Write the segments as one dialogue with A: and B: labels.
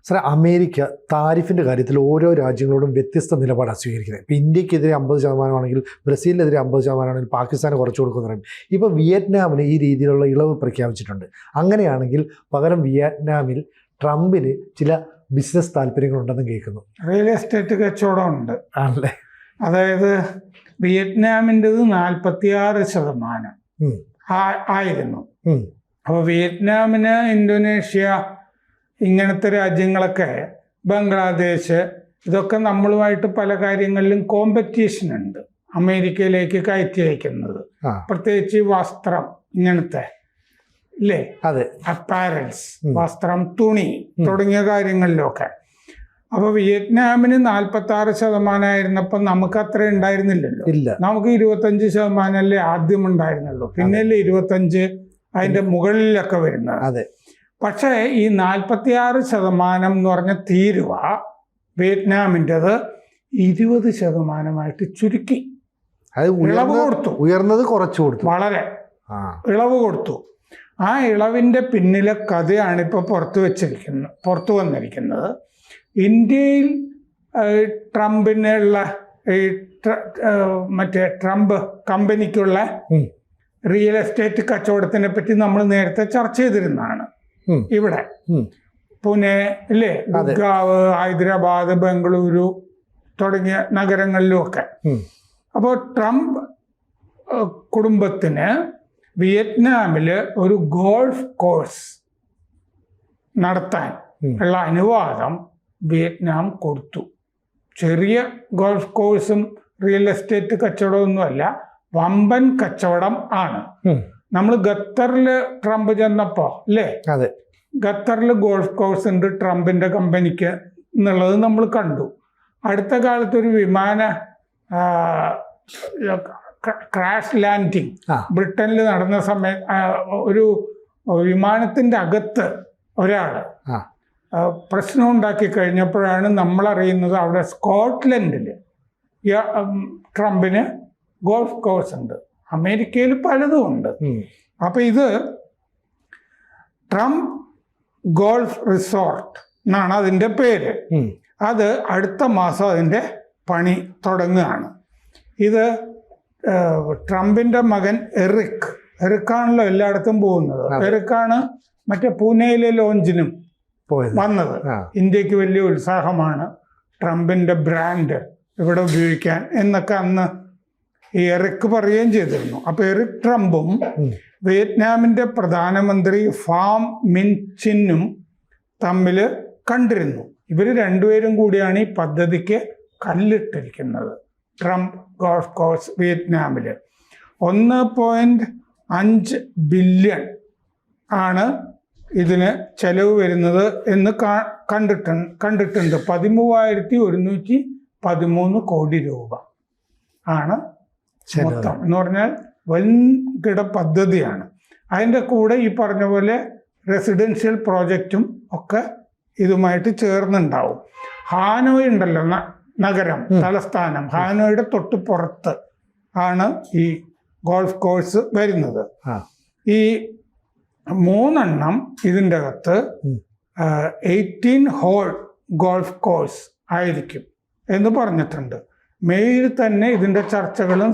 A: സാറേ, അമേരിക്ക താരിഫിൻ്റെ കാര്യത്തിൽ ഓരോ രാജ്യങ്ങളോടും വ്യത്യസ്ത നിലപാടാണ് സ്വീകരിക്കുന്നത്. ഇപ്പോൾ ഇന്ത്യക്കെതിരെ 50% ബ്രസീലിനെതിരെ 50% പാകിസ്ഥാന് കുറച്ച് കൊടുക്കുമെന്ന് പറയും. ഇപ്പോൾ വിയറ്റ്നാമിന് ഈ രീതിയിലുള്ള ഇളവ് പ്രഖ്യാപിച്ചിട്ടുണ്ട്. അങ്ങനെയാണെങ്കിൽ പകരം വിയറ്റ്നാമിൽ ട്രംപിന് ചില ബിസിനസ് താല്പര്യങ്ങളുണ്ടെന്ന് കേൾക്കുന്നു.
B: റിയൽ എസ്റ്റേറ്റ് കച്ചവടമുണ്ട്
A: ആണല്ലേ?
B: അതായത് വിയറ്റ്നാമിൻ്റെത് 46% ആയിരുന്നു. അപ്പോൾ വിയറ്റ്നാമിന് ഇന്തോനേഷ്യ ഇങ്ങനത്തെ രാജ്യങ്ങളൊക്കെ, ബംഗ്ലാദേശ്, ഇതൊക്കെ നമ്മളുമായിട്ട് പല കാര്യങ്ങളിലും കോമ്പറ്റീഷൻ ഉണ്ട്. അമേരിക്കയിലേക്ക് കയറ്റി അയക്കുന്നത്, പ്രത്യേകിച്ച് വസ്ത്രം, ഇങ്ങനത്തെ ഇല്ലേ,
A: അതെ,
B: അപ്പാരൽസ്, വസ്ത്രം, തുണി തുടങ്ങിയ കാര്യങ്ങളിലൊക്കെ. അപ്പോൾ വിയറ്റ്നാമിന് 46% ആയിരുന്നപ്പോൾ നമുക്ക് അത്ര ഉണ്ടായിരുന്നില്ലല്ലോ. നമുക്ക് 25% ആദ്യം ഉണ്ടായിരുന്നുള്ളൂ, പിന്നല്ലേ 25 അതിൻ്റെ മുകളിലൊക്കെ വരുന്നത്.
A: അതെ.
B: പക്ഷേ ഈ 46% എന്ന് പറഞ്ഞ തീരുവ വിയറ്റ്നാമിൻ്റെത് 20% ചുരുക്കി, ഇളവ് കൊടുത്തു.
A: ഉയർന്നത് കുറച്ചു കൊടുത്തു, വളരെ
B: ഇളവ് കൊടുത്തു. ആ ഇളവിൻ്റെ പിന്നിലെ കഥയാണ് ഇപ്പോൾ പുറത്തു വന്നിരിക്കുന്നത്. ഇന്ത്യയിൽ ട്രംപിനുള്ള മറ്റേ ട്രംപ് കമ്പനിക്കുള്ള റിയൽ എസ്റ്റേറ്റ് കച്ചവടത്തിനെ പറ്റി നമ്മൾ നേരത്തെ ചർച്ച ചെയ്തിരുന്നതാണ്. ഇവിടെ പുനെ ഇല്ലേ, ഗുഡ്ഗാവ്, ഹൈദരാബാദ്, ബംഗളൂരു തുടങ്ങിയ നഗരങ്ങളിലുമൊക്കെ. അപ്പോൾ ട്രംപ് കുടുംബത്തിന് വിയറ്റ്നാമിൽ ഒരു ഗോൾഫ് കോഴ്സ് നടത്താൻ ഉള്ള അനുവാദം വിയറ്റ്നാം കൊടുത്തു. ചെറിയ ഗോൾഫ് കോഴ്സും റിയൽ എസ്റ്റേറ്റ് കച്ചവടമൊന്നുമല്ല, വമ്പൻ കച്ചവടം ആണ്. നമ്മൾ ഖത്തറിൽ ട്രംപ് ചെന്നപ്പോ അല്ലേ, ഖത്തറിൽ ഗോൾഫ് കോഴ്സ് ഉണ്ട് ട്രംപിന്റെ കമ്പനിക്ക് എന്നുള്ളത് നമ്മൾ കണ്ടു. അടുത്ത കാലത്ത് ഒരു വിമാന ക്രാഷ് ലാൻഡിങ് ബ്രിട്ടനിൽ നടന്ന സമയത്ത് ഒരു വിമാനത്തിന്റെ അകത്ത് ഒരാള് പ്രശ്നം ഉണ്ടാക്കി കഴിഞ്ഞപ്പോഴാണ് നമ്മളറിയുന്നത് അവിടെ സ്കോട്ട്ലൻഡിൽ ട്രംപിന് ഗോൾഫ് കോഴ്സ് ഉണ്ട്. അമേരിക്കയിൽ പലതും ഉണ്ട്. അപ്പൊ ഇത് ട്രംപ് ഗോൾഫ് റിസോർട്ട് എന്നാണ് അതിൻ്റെ പേര്. അത് അടുത്ത മാസം അതിൻ്റെ പണി തുടങ്ങുകയാണ്. ഇത് ട്രംപിൻ്റെ മകൻ എറിക്കാണല്ലോ എല്ലായിടത്തും പോകുന്നത്. എറിക്കാണ് മറ്റേ പൂനെയിലെ ലോഞ്ചിനും വന്നത്. ഇന്ത്യക്ക് വലിയ ഉത്സാഹമാണ് ട്രംപിൻ്റെ ബ്രാൻഡ് ഇവിടെ ഉപയോഗിക്കാൻ എന്നൊക്കെ അന്ന് ഈ എറിക് പറയുകയും ചെയ്തിരുന്നു. അപ്പൊ എറിക് ട്രംപും വിയറ്റ്നാമിന്റെ പ്രധാനമന്ത്രി ഫാം മിൻ ചിന്നും തമ്മിൽ കണ്ടിരുന്നു. ഇവർ രണ്ടുപേരും കൂടിയാണ് ഈ പദ്ധതിക്ക് കല്ലിട്ടിരിക്കുന്നത്. ട്രംപ് ഗോൾഫ് കോഴ്സ് വിയറ്റ്നാമിൽ 1.5 ബില്യൺ ആണ് ഇതിന് ചെലവ് വരുന്നത് എന്ന് കണ്ടിട്ടുണ്ട്. 13,113 കോടി രൂപ ആണ് മൊത്തം. എന്ന് പറഞ്ഞാൽ വൻകിട പദ്ധതിയാണ്. അതിൻ്റെ കൂടെ ഈ പറഞ്ഞ പോലെ റെസിഡൻഷ്യൽ പ്രോജക്റ്റും ഒക്കെ ഇതുമായിട്ട് ചേർന്നുണ്ടാവും. ഹാനോയ് ഉണ്ടല്ലോ നഗരം, തലസ്ഥാനം, ഹാനോയുടെ തൊട്ട് പുറത്ത് ആണ് ഈ ഗോൾഫ് കോഴ്സ് വരുന്നത്. ഈ 3 ഇതിൻ്റെ അകത്ത് 18 ഹോൾ ഗോൾഫ് കോഴ്സ് ആയിരിക്കും എന്ന് പറഞ്ഞിട്ടുണ്ട്. മെയ്യിൽ തന്നെ ഇതിൻ്റെ ചർച്ചകളും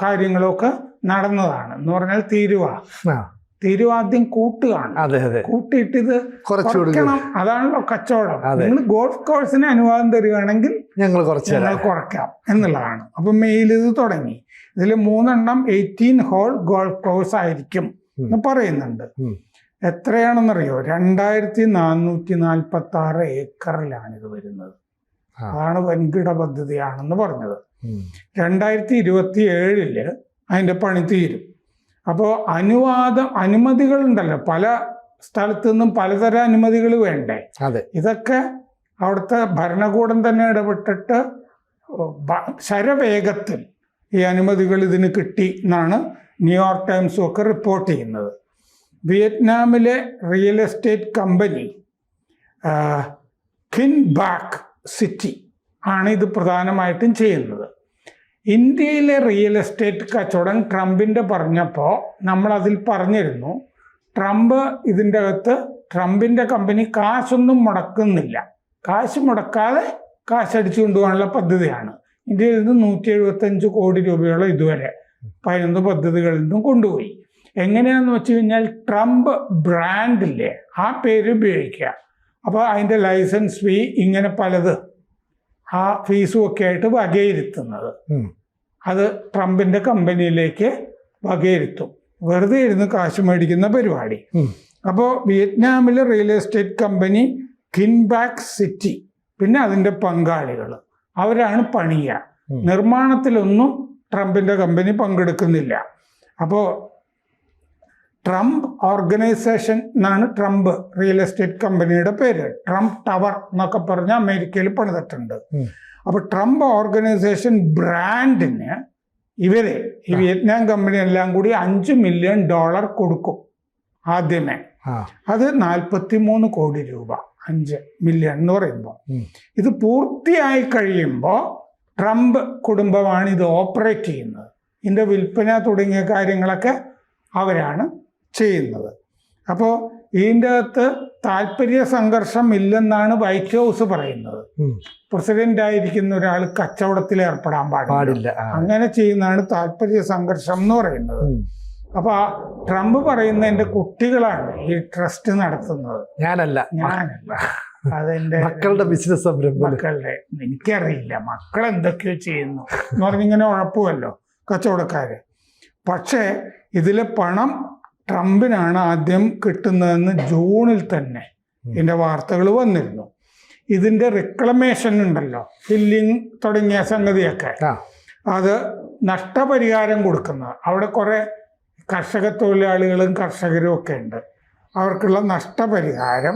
B: കാര്യങ്ങളും ഒക്കെ നടന്നതാണ്. എന്ന് പറഞ്ഞാൽ തീരുവ ആദ്യം കൂട്ടുകയാണ്. കൂട്ടിയിട്ട് ഇത് കുറയ്ക്കണം, അതാണല്ലോ കച്ചവടം. നിങ്ങൾ ഗോൾഫ് കോഴ്സിന് അനുവാദം തരികയാണെങ്കിൽ ഞങ്ങൾ കുറയ്ക്കാം എന്നുള്ളതാണ്. അപ്പൊ മെയ്യിൽ ഇത് തുടങ്ങി. ഇതിൽ 3 18 ഹോൾ ഗോൾഫ് കോഴ്സ് ആയിരിക്കും എന്ന് പറയുന്നുണ്ട്. എത്രയാണെന്നറിയോ? 2446 ഏക്കറിലാണ് ഇത് വരുന്നത്. അതാണ് വൻകിട പദ്ധതിയാണെന്ന് പറഞ്ഞത്. 2027 അതിൻ്റെ പണി തീരും. അപ്പോൾ അനുമതികളുണ്ടല്ലോ, പല സ്ഥലത്തു നിന്നും പലതരം അനുമതികൾ വേണ്ടേ. ഇതൊക്കെ അവിടുത്തെ ഭരണകൂടം തന്നെ ഇടപെട്ടിട്ട് ശരവേഗത്തിൽ ഈ അനുമതികൾ ഇതിന് കിട്ടി എന്നാണ് ന്യൂയോർക്ക് ടൈംസും ഒക്കെ റിപ്പോർട്ട് ചെയ്യുന്നത്. വിയറ്റ്നാമിലെ real estate company Kinh Bac City ആണ് ഇത് പ്രധാനമായിട്ടും ചെയ്യുന്നത്. ഇന്ത്യയിലെ റിയൽ എസ്റ്റേറ്റ് കച്ചവടം ട്രംപിൻ്റെ പറഞ്ഞപ്പോൾ നമ്മളതിൽ പറഞ്ഞിരുന്നു, ട്രംപ് ഇതിൻ്റെ അകത്ത് ട്രംപിൻ്റെ കമ്പനി കാശൊന്നും മുടക്കുന്നില്ല കാശ് മുടക്കാതെ കാശടിച്ചു കൊണ്ടുപോകാനുള്ള പദ്ധതിയാണ്. ഇന്ത്യയിൽ നിന്ന് 175 കോടി രൂപയോളം ഇതുവരെ 11 പദ്ധതികളിൽ നിന്നും കൊണ്ടുപോയി. എങ്ങനെയാണെന്ന് വെച്ച് കഴിഞ്ഞാൽ ട്രംപ് ബ്രാൻഡില്ലേ ആ പേര് ഉപയോഗിക്കുക. അപ്പോൾ അതിൻ്റെ ലൈസൻസ് ഫീ ഇങ്ങനെ പലത് ആ ഫീസും ഒക്കെ ആയിട്ട് വകയിരുത്തുന്നത് അത് ട്രംപിൻ്റെ കമ്പനിയിലേക്ക് വകയിരുത്തും. വെറുതെ ഇരുന്ന് കാശ് മേടിക്കുന്ന പരിപാടി. അപ്പോൾ വിയറ്റ്നാമിലെ റിയൽ എസ്റ്റേറ്റ് കമ്പനി കിൻബാക്ക് സിറ്റി പിന്നെ അതിൻ്റെ പങ്കാളികൾ അവരാണ് പണിയുക. നിർമ്മാണത്തിലൊന്നും ട്രംപിൻ്റെ കമ്പനി പങ്കെടുക്കുന്നില്ല. അപ്പോൾ ട്രംപ് ഓർഗനൈസേഷൻ എന്നാണ് ട്രംപ് റിയൽ എസ്റ്റേറ്റ് കമ്പനിയുടെ പേര്. ട്രംപ് ടവർ എന്നൊക്കെ പറഞ്ഞ് അമേരിക്കയിൽ പണിതിട്ടുണ്ട്. അപ്പോൾ ട്രംപ് ഓർഗനൈസേഷൻ ബ്രാൻഡിന് ഇവരെ ഈ വിയറ്റ്നാം കമ്പനി എല്ലാം കൂടി $5 മില്യൺ കൊടുക്കും ആദ്യമേ. അത് 43 കോടി രൂപ 5 മില്യൺ എന്ന് പറയുമ്പോൾ. ഇത് പൂർത്തിയായി കഴിയുമ്പോൾ ട്രംപ് കുടുംബമാണ് ഇത് ഓപ്പറേറ്റ് ചെയ്യുന്നത്. ഇതിൻ്റെ വിൽപ്പന തുടങ്ങിയ കാര്യങ്ങളൊക്കെ അവരാണ് ചെയ്യുന്നത്. അപ്പോൾ ഇതിൻ്റെ അകത്ത് താല്പര്യ സംഘർഷം ഇല്ലെന്നാണ് വൈറ്റ് ഹൗസ് പറയുന്നത്. പ്രസിഡന്റ് ആയിരിക്കുന്ന ഒരാൾ കച്ചവടത്തിൽ ഏർപ്പെടാൻ പാടില്ല, അങ്ങനെ ചെയ്യുന്നതാണ് താല്പര്യ സംഘർഷം എന്ന് പറയുന്നത്. അപ്പൊ ട്രംപ് പറയുന്ന എൻ്റെ കുട്ടികളാണ് ഈ ട്രസ്റ്റ് നടത്തുന്നത്, ഞാനല്ല. അതെന്റെ
A: മക്കളുടെ ബിസിനസ് സംരംഭം.
B: മക്കളുടെ എനിക്കറിയില്ല മക്കൾ എന്തൊക്കെയോ ചെയ്യുന്നു എന്ന് പറഞ്ഞിങ്ങനെ ഉഴപ്പുമല്ലോ കച്ചവടക്കാര്. പക്ഷേ ഇതിലെ പണം ട്രംപിനാണ് ആദ്യം കിട്ടുന്നതെന്ന് ജൂണിൽ തന്നെ ഇതിൻ്റെ വാർത്തകൾ വന്നിരുന്നു. ഇതിൻ്റെ റിക്ലമേഷൻ ഉണ്ടല്ലോ, ഫില്ലിങ് തുടങ്ങിയ സംഗതിയൊക്കെ, അത് നഷ്ടപരിഹാരം കൊടുക്കുന്നത്. അവിടെ കുറേ കർഷക തൊഴിലാളികളും കർഷകരും ഒക്കെ ഉണ്ട്. അവർക്കുള്ള നഷ്ടപരിഹാരം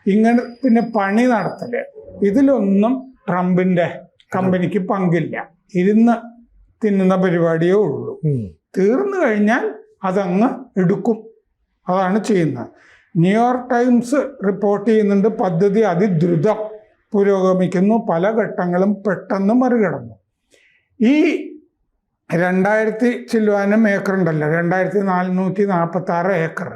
B: ഇങ്ങനെ പിന്നെ പണി നടത്തൽ ഇതിലൊന്നും ട്രംപിൻ്റെ കമ്പനിക്ക് പങ്കില്ല. ഇരുന്ന് തിന്നുന്ന പരിപാടിയേ ഉള്ളൂ. തീർന്നു കഴിഞ്ഞാൽ അതങ്ങ് എടുക്കും. അതാണ് ചെയ്യുന്നത്. ന്യൂയോർക്ക് ടൈംസ് റിപ്പോർട്ട് ചെയ്യുന്നുണ്ട് പദ്ധതി അതിദ്രുതം പുരോഗമിക്കുന്നു, പല ഘട്ടങ്ങളും പെട്ടെന്ന് മറികടന്നു. ഈ 2000 ചില്ലുവാനം ഏക്കർ ഉണ്ടല്ലോ, 2446 ഏക്കർ,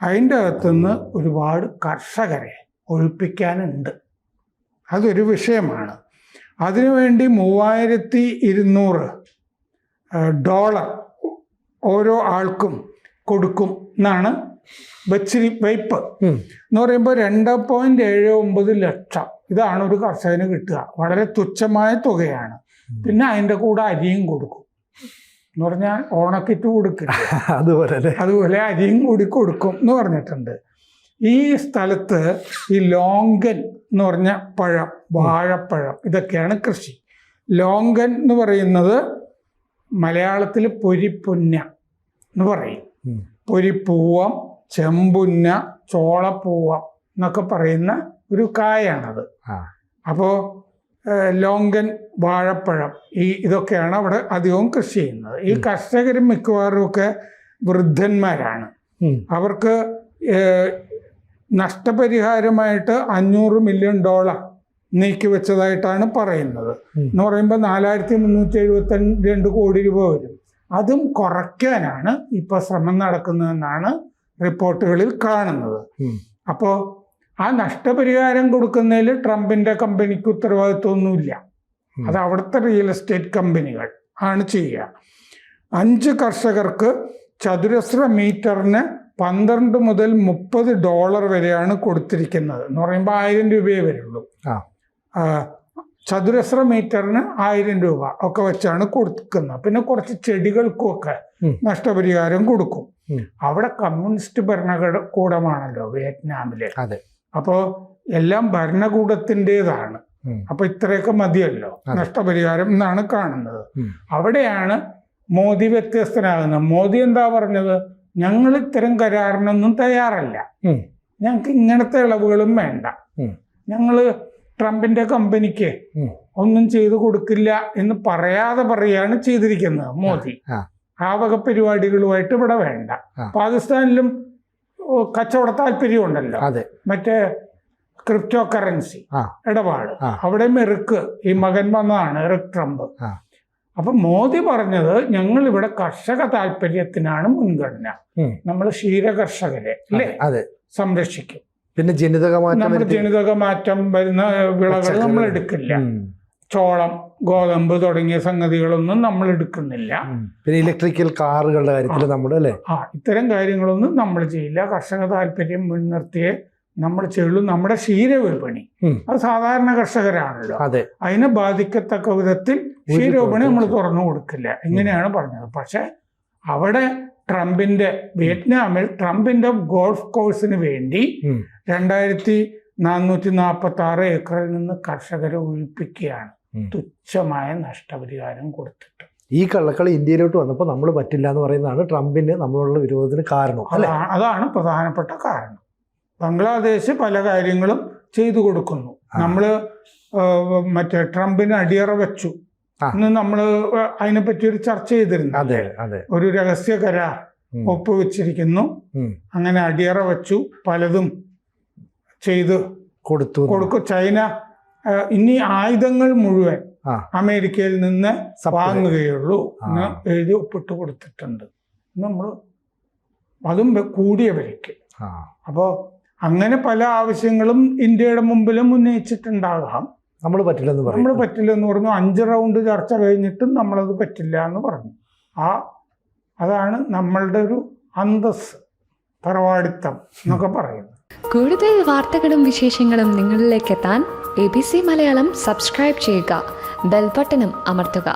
B: അതിൻ്റെ അകത്തുനിന്ന് ഒരുപാട് കർഷകരെ ഒഴിപ്പിക്കാനുണ്ട്. അതൊരു വിഷയമാണ്. അതിനുവേണ്ടി $3200 ഓരോ ആൾക്കും കൊടുക്കും എന്നാണ് വയ്പ് എന്ന് പറയുമ്പോൾ 2.79 ലക്ഷം. ഇതാണ് ഒരു കർഷകന് കിട്ടുക. വളരെ തുച്ഛമായ തുകയാണ്. പിന്നെ അതിൻ്റെ കൂടെ അരിയും കൊടുക്കും എന്ന് പറഞ്ഞാൽ ഓണക്കിറ്റ് കൊടുക്കില്ല, അതുപോലെ അരിയും കൂടി കൊടുക്കും എന്ന് പറഞ്ഞിട്ടുണ്ട്. ഈ സ്ഥലത്ത് ഈ ലോങ്കൻ എന്ന് പറഞ്ഞ പഴം, വാഴപ്പഴം, ഇതൊക്കെയാണ് കൃഷി. ലോങ്കൻ എന്ന് പറയുന്നത് മലയാളത്തിൽ പൊരിപ്പുന്ന എന്ന് പറയും. പൊരിപ്പൂവം, ചെമ്പുന്ന, ചോളപ്പൂവം എന്നൊക്കെ പറയുന്ന ഒരു കായാണത്. അപ്പോൾ ലോങ്കൻ, വാഴപ്പഴം, ഇതൊക്കെയാണ് അവിടെ അധികവും കൃഷി ചെയ്യുന്നത്. ഈ കർഷകരും മിക്കവാറും ഒക്കെ വൃദ്ധന്മാരാണ്. അവർക്ക് നഷ്ടപരിഹാരമായിട്ട് $500 മില്യൺ നീക്കി വെച്ചതായിട്ടാണ് പറയുന്നത്. എന്ന് പറയുമ്പോൾ 4372 കോടി രൂപ വരും. അതും കുറയ്ക്കാനാണ് ഇപ്പോൾ ശ്രമം നടക്കുന്നതെന്നാണ് റിപ്പോർട്ടുകളിൽ കാണുന്നത്. അപ്പോൾ ആ നഷ്ടപരിഹാരം കൊടുക്കുന്നതിൽ ട്രംപിൻ്റെ കമ്പനിക്ക് ഉത്തരവാദിത്വമൊന്നുമില്ല. അത് അവിടുത്തെ റിയൽ എസ്റ്റേറ്റ് കമ്പനികൾ ആണ് ചെയ്യുക. 5 കർഷകർക്ക് ചതുരശ്ര മീറ്ററിന് $12 മുതൽ $30 വരെയാണ് കൊടുത്തിരിക്കുന്നത്. എന്ന് പറയുമ്പോൾ 1000 രൂപയെ വരുള്ളൂ. ചതുരശ്ര മീറ്ററിന് 1000 രൂപ ഒക്കെ വെച്ചാണ് കൊടുക്കുന്നത്. പിന്നെ കുറച്ച് ചെടികൾക്കുമൊക്കെ നഷ്ടപരിഹാരം കൊടുക്കും. അവിടെ കമ്മ്യൂണിസ്റ്റ് ഭരണകൂടമാണല്ലോ വിയറ്റ്നാമില്. അപ്പോൾ എല്ലാം ഭരണകൂടത്തിൻ്റെതാണ്. അപ്പൊ ഇത്രയൊക്കെ മതിയല്ലോ നഷ്ടപരിഹാരം എന്നാണ് കാണുന്നത്. അവിടെയാണ് മോദി വ്യത്യസ്തനാകുന്നത്. മോദി എന്താ പറഞ്ഞത്? ഞങ്ങൾ ഇത്തരം കരാറിനൊന്നും തയ്യാറല്ല, ഞങ്ങൾക്ക് ഇങ്ങനത്തെ ഇളവുകളും വേണ്ട, ഞങ്ങള് ട്രംപിന്റെ കമ്പനിക്ക് ഒന്നും ചെയ്തു കൊടുക്കില്ല എന്ന് പറയാതെ പറയാണ് ചെയ്തിരിക്കുന്നത് മോദി. ആ വക പരിപാടികളുമായിട്ട് ഇവിടെ വേണ്ട. പാകിസ്ഥാനിലും കച്ചവട താല്പര്യമുണ്ടല്ലോ, മറ്റേ ക്രിപ്റ്റോ കറൻസി ഇടപാട്, അവിടെ എറിക്ക് ഈ മകൻ വന്നതാണ്, എറിക് ട്രംപ്. അപ്പൊ മോദി പറഞ്ഞത് ഞങ്ങൾ ഇവിടെ കർഷക താല്പര്യത്തിനാണ് മുൻഗണന, നമ്മൾ ക്ഷീരകർഷകരെ അല്ലേ സംരക്ഷിക്കും
A: പിന്നെ ജനിതക മാറ്റം
B: നമ്മൾ ജനിതക മാറ്റം വരുന്ന വിളകൾ നമ്മൾ എടുക്കില്ല. ചോളം, ഗോതമ്പ് തുടങ്ങിയ സംഗതികളൊന്നും നമ്മൾ എടുക്കുന്നില്ല.
A: പിന്നെ ഇലക്ട്രിക്കൽ കാറുകളുടെ കാര്യത്തിൽ നമ്മൾ അല്ലേ
B: ഇത്തരം കാര്യങ്ങളൊന്നും നമ്മൾ ചെയ്യില്ല. കർഷക താല്പര്യം മുൻനിർത്തിയേ നമ്മൾ ചെയ്യുള്ളൂ. നമ്മുടെ ക്ഷീരവിപണി അത് സാധാരണ കർഷകരാണല്ലോ, അതിനെ ബാധിക്കത്തക്ക വിധത്തിൽ ക്ഷീരവിപണി നമ്മൾ തുറന്നു കൊടുക്കില്ല ഇങ്ങനെയാണ് പറഞ്ഞത്. പക്ഷെ അവിടെ വിയറ്റ്നാമിൽ ട്രംപിന്റെ ഗോൾഫ് കോഴ്സിന് വേണ്ടി 2446 ഏക്കറിൽ നിന്ന് കർഷകരെ ഒഴിപ്പിക്കുകയാണ് തുച്ഛമായ നഷ്ടപരിഹാരം കൊടുത്തിട്ട്.
A: ഈ കള്ളക്കളി ഇന്ത്യയിലോട്ട് വന്നപ്പോൾ നമ്മൾ പറ്റില്ല എന്ന് പറയുന്നതാണ് ട്രംപിന് നമ്മളോടുള്ള വിരോധത്തിന് കാരണം.
B: അതാണ് പ്രധാനപ്പെട്ട കാരണം. ബംഗ്ലാദേശ് പല കാര്യങ്ങളും ചെയ്തു കൊടുക്കുന്നു. നമ്മള് മറ്റേ ട്രംപിന് അടിയറ വെച്ചു എന്ന് നമ്മൾ അതിനെപ്പറ്റി ഒരു ചർച്ച ചെയ്തിരുന്നു. ഒരു രഹസ്യ കരാർ ഒപ്പുവെച്ചിരിക്കുന്നു, അങ്ങനെ അടിയറ വെച്ചു, പലതും ചെയ്ത് കൊടുക്കും. ചൈന ഇനി ആയുധങ്ങൾ മുഴുവൻ അമേരിക്കയിൽ നിന്ന് വാങ്ങുകയുള്ളൂ എന്ന് എഴുതി ഒപ്പിട്ട് കൊടുത്തിട്ടുണ്ട്. നമ്മൾ അതും കൂടിയ വിലയ്ക്ക്. അപ്പോൾ അങ്ങനെ പല ആവശ്യങ്ങളും ഇന്ത്യയുടെ മുമ്പിലും ഉന്നയിച്ചിട്ടുണ്ടാകാം.
A: നമ്മൾ പറ്റില്ലെന്ന്
B: പറഞ്ഞു. 5 റൗണ്ട് ചർച്ച കഴിഞ്ഞിട്ടും നമ്മളത് പറ്റില്ല എന്ന് പറഞ്ഞു. അതാണ് നമ്മളുടെ ഒരു അന്തസ്, തറവാടിത്തം എന്നൊക്കെ പറയുന്നത്.
C: കൂടുതൽ വാർത്തകളും വിശേഷങ്ങളും നിങ്ങളിലേക്ക് എത്താൻ ABC മലയാളം സബ്സ്ക്രൈബ് ചെയ്യുക, ബെൽ ബട്ടണും അമർത്തുക.